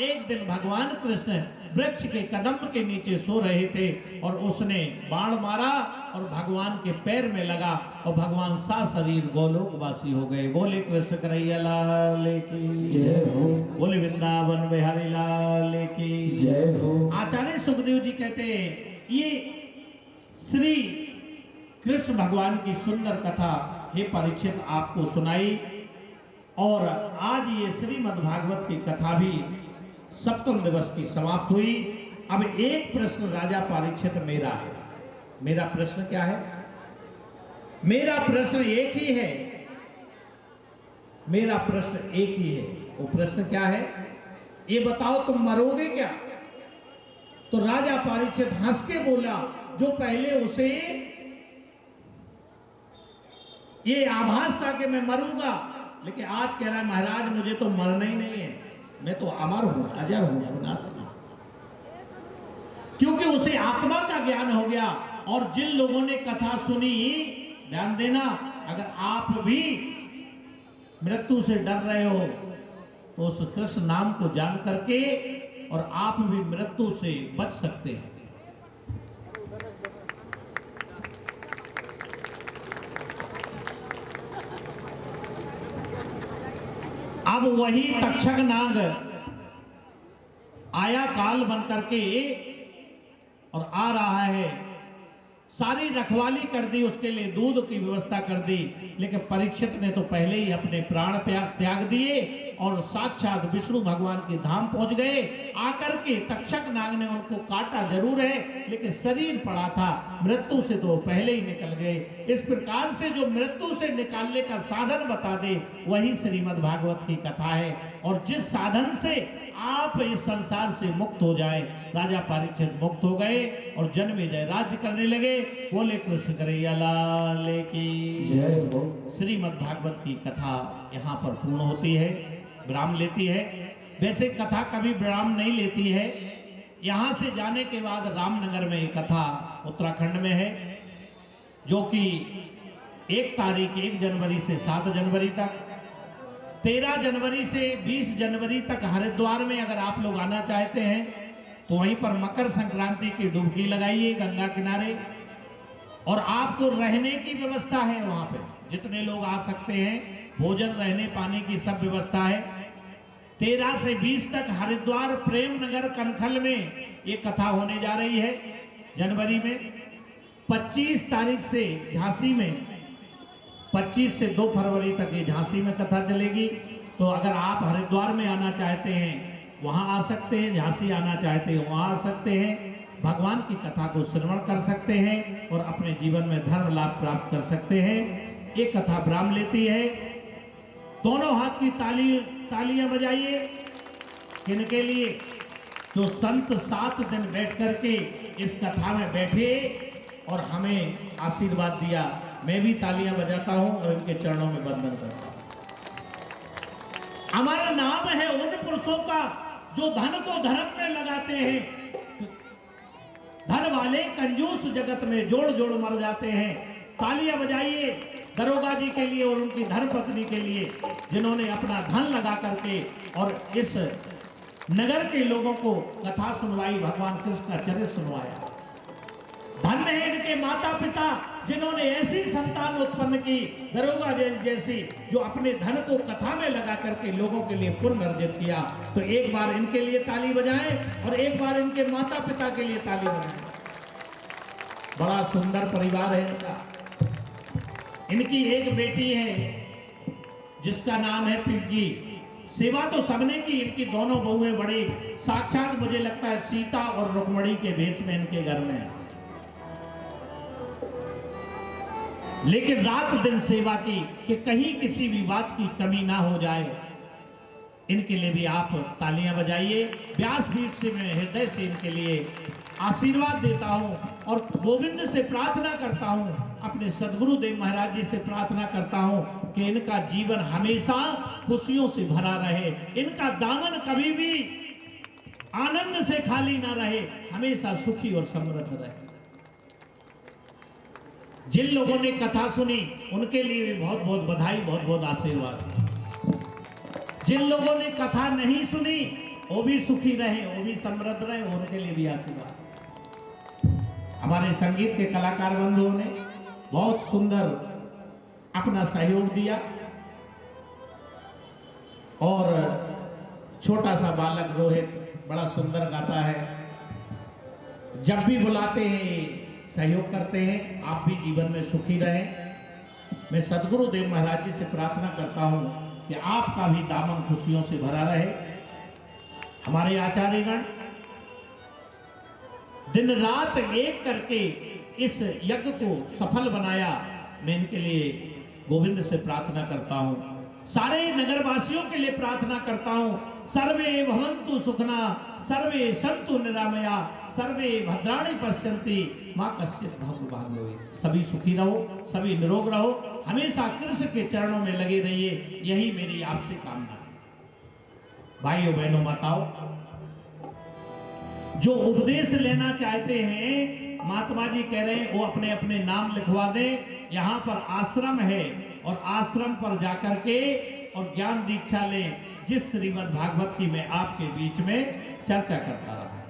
एक दिन भगवान कृष्ण वृक्ष के कदम के नीचे सो रहे थे और उसने बाण मारा और भगवान के पैर में लगा और भगवान सा शरीर गोलोकवासी हो गए। बोले कृष्ण कन्हैया लाल की जय हो, बोले वृंदावन बिहारी लाल की जय हो। आचार्य सुखदेव जी कहते हैं ये श्री कृष्ण भगवान की सुंदर कथा हे परीक्षित आपको सुनाई और आज ये श्रीमद् भागवत की कथा भी सप्तम दिवस की समाप्त हुई। अब एक प्रश्न राजा परीक्षित मेरा है। मेरा प्रश्न क्या है? मेरा प्रश्न एक ही है। मेरा प्रश्न एक ही है। वो प्रश्न क्या है? ये बताओ तुम मरोगे क्या? तो राजा परीक्षित हंस के बोला, जो पहले उसे ये आभास था कि मैं मरूंगा, लेकिन आज कह रहा है महाराज मुझे तो मरना ही नहीं है, मैं तो अमर हूं, अजर हूं, अविनाशी हूं। क्योंकि उसे आत्मा का ज्ञान हो गया। और जिन लोगों ने कथा सुनी, ध्यान देना, अगर आप भी मृत्यु से डर रहे हो तो उस कृष्ण नाम को जान करके और आप भी मृत्यु से बच सकते हैं। अब वही तक्षक नाग आया काल बन करके और आ रहा है। सारी रखवाली कर दी, उसके लिए दूध की व्यवस्था कर दी, लेकिन परीक्षित ने तो पहले ही अपने प्राण त्याग दिए और साक्षात विष्णु भगवान के धाम पहुंच गए। आकर के तक्षक नाग ने उनको काटा जरूर है, लेकिन शरीर पड़ा था, मृत्यु से तो पहले ही निकल गए। इस प्रकार से जो मृत्यु से निकालने का साधन बता दे वही श्रीमद् भागवत की कथा है। और जिस साधन से आप इस संसार से मुक्त हो जाए, राजा परीक्षित मुक्त हो गए और जन्मेजय राज्य करने लगे। बोले कृष्ण कन्हैया लाल की जय हो। श्रीमद् भागवत की कथा यहाँ पर पूर्ण होती है, विराम लेती है। वैसे कथा कभी विराम नहीं लेती है। यहाँ से जाने के बाद रामनगर में एक कथा उत्तराखंड में है, जो कि 1 जनवरी से 7 जनवरी तक, 13 जनवरी से 20 जनवरी तक हरिद्वार में अगर आप लोग आना चाहते हैं तो वहीं पर मकर संक्रांति की डुबकी लगाइए गंगा किनारे। और आपको रहने की व्यवस्था है वहां पे, जितने लोग आ सकते हैं, भोजन रहने पानी की सब व्यवस्था है। 13 से 20 तक हरिद्वार प्रेम नगर कनखल में ये कथा होने जा रही है जनवरी में। 25 तारीख से झांसी में, 25 से 2 फरवरी तक ये झांसी में कथा चलेगी। तो अगर आप हरिद्वार में आना चाहते हैं वहां आ सकते हैं, झांसी आना चाहते हैं वहां आ सकते हैं, भगवान की कथा को श्रवण कर सकते हैं और अपने जीवन में धर्म लाभ प्राप्त कर सकते हैं। ये कथा विराम लेती है। दोनों हाथ की तालियां बजाइए। किनके लिए? जो संत 7 दिन बैठ करके इस कथा में बैठे और हमें आशीर्वाद दिया। मैं भी तालियां बजाता हूं और इनके चरणों में वंदन करता हूं। हमारा नाम है उन पुरुषों का जो धन को धर्म में लगाते हैं। धन वाले कंजूस जगत में जोड़ जोड़ मर जाते हैं। तालियां बजाइए दरोगा जी के लिए और उनकी धर्मपत्नी के लिए, जिन्होंने अपना धन लगा करके और इस नगर के लोगों को कथा सुनवाई, भगवान कृष्ण का चरित्र सुनवाया। धन्य है इनके माता पिता जिन्होंने ऐसी संतान उत्पन्न की, दरोगा जैसी, जो अपने धन को कथा में लगा करके लोगों के लिए पुण्य अर्जित किया। तो एक बार इनके लिए ताली बजाएं और एक बार इनके माता पिता के लिए ताली बजाएं। बड़ा सुंदर परिवार है इनका। इनकी एक बेटी है जिसका नाम है पिंकी। सेवा तो सबने की। इनकी दोनों बहुएं बड़ी साक्षात, मुझे लगता है, सीता और रुक्मणी के भेष में इनके घर में है। लेकिन रात दिन सेवा की कि कहीं किसी भी बात की कमी ना हो जाए। इनके लिए भी आप तालियां बजाइए। व्यासपीठ से मैं हृदय से इनके लिए आशीर्वाद देता हूं और गोविंद से प्रार्थना करता हूं, अपने सदगुरुदेव महाराज जी से प्रार्थना करता हूं कि इनका जीवन हमेशा खुशियों से भरा रहे, इनका दामन कभी भी आनंद से खाली ना रहे, हमेशा सुखी और समृद्ध रहे। जिन लोगों ने कथा सुनी उनके लिए भी बहुत बहुत बधाई, बहुत बहुत आशीर्वाद। जिन लोगों ने कथा नहीं सुनी वो भी सुखी रहे, वो भी समृद्ध रहे, उनके लिए भी आशीर्वाद। हमारे संगीत के कलाकार बंधुओं ने बहुत सुंदर अपना सहयोग दिया और छोटा सा बालक रोहित बड़ा सुंदर गाता है। जब भी बुलाते हैं सहयोग करते हैं। आप भी जीवन में सुखी रहें। मैं सदगुरुदेव महाराज जी से प्रार्थना करता हूं कि आपका भी दामन खुशियों से भरा रहे। हमारे आचार्यगण दिन रात एक करके इस यज्ञ को सफल बनाया। मैं इनके लिए गोविंद से प्रार्थना करता हूं, सारे नगरवासियों के लिए प्रार्थना करता हूं। सर्वे भवन्तु सुखना, सर्वे सन्तु निरामया, सर्वे भद्राणि पश्यन्ति, मां कश्चित् भाग्यो। सभी सुखी रहो, सभी निरोग रहो, हमेशा कृष्ण के चरणों में लगे रहिए, यही मेरी आपसे कामना है। भाइयों बहनों माताओं, जो उपदेश लेना चाहते हैं, महात्मा जी कह रहे हैं वो अपने अपने नाम लिखवा दें। यहाँ पर आश्रम है और आश्रम पर जाकर के और ज्ञान दीक्षा लें, जिस श्रीमद् भागवत की मैं आपके बीच में चर्चा करता रहा।